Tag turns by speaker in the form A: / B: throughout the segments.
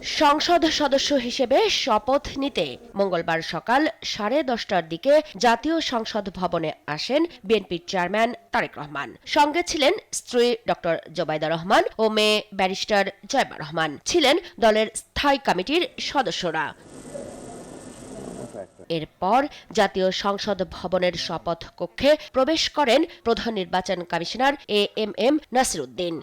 A: সংসদ সদস্য হিসেবে শপথ নিতে মঙ্গলবার সকাল 10:30টার দিকে জাতীয় সংসদ ভবনে আসেন বিএনপির চেয়ারম্যান তারেক রহমান। সঙ্গে ছিলেন স্ত্রী ডক্টর জোবাইদা রহমান ও মেয়ে ব্যারিস্টার জয়মা রহমান। ছিলেন দলের স্থায়ী কমিটির সদস্যরা। এরপর জাতীয় সংসদ ভবনের শপথ কক্ষে প্রবেশ করেন প্রধান নির্বাচন কমিশনার এএমএম নাসির উদ্দিন।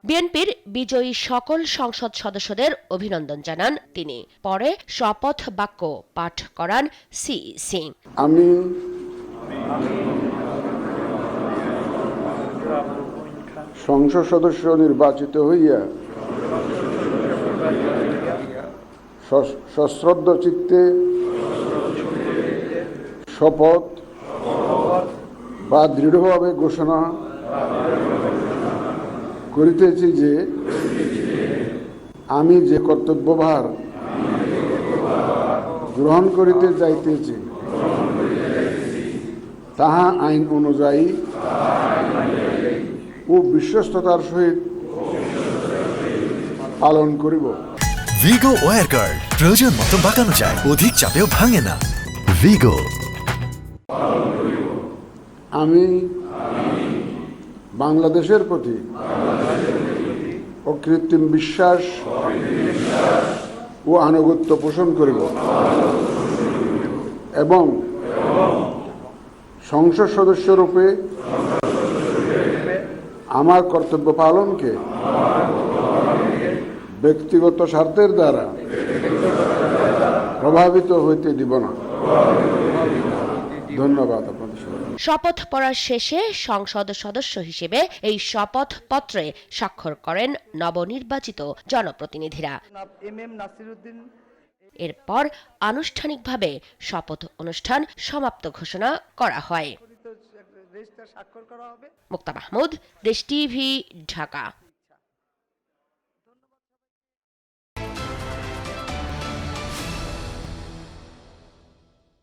A: বিএনপির বিজয়ী সকল সংসদ সদস্যদের অভিনন্দন জানান তিনি। পরে শপথ বাক্য পাঠ করান সিইসি।
B: আমি সংসদ সদস্য নির্বাচিত হইয়া সশ্রদ্ধ চিত্তে শপথ বা দৃঢ়ভাবে ঘোষণা করিতেছি যে আমি যে কর্তব্যভার গ্রহণ করিতে যাইতেছি তাহা আইন অনুযায়ী ও বিশ্বস্ততার সহিত পালন করিব।
C: ভিগো ওয়্যার গার্ড প্রয়োজন মতো বাঁকানো যায়, অধিক চাপেও ভাঙে না। ভিগো।
B: আমি বাংলাদেশের প্রতি অকৃত্রিম বিশ্বাস ও আনুগত্য পোষণ করিব এবং সংসদ সদস্যরূপে আমার কর্তব্য পালনকে ব্যক্তিগত স্বার্থের দ্বারা প্রভাবিত হইতে দিব না। ধন্যবাদ আপনাদের।
A: শপথ পড়ার শেষে সংসদ সদস্য হিসেবে এই শপথ পত্রে স্বাক্ষর করেন নবনির্বাচিত জনপ্রতিনিধিরা। এরপর আনুষ্ঠানিকভাবে শপথ অনুষ্ঠান সমাপ্ত ঘোষণা করা হয়। মুক্তা মাহমুদ, দেশ টিভি, ঢাকা।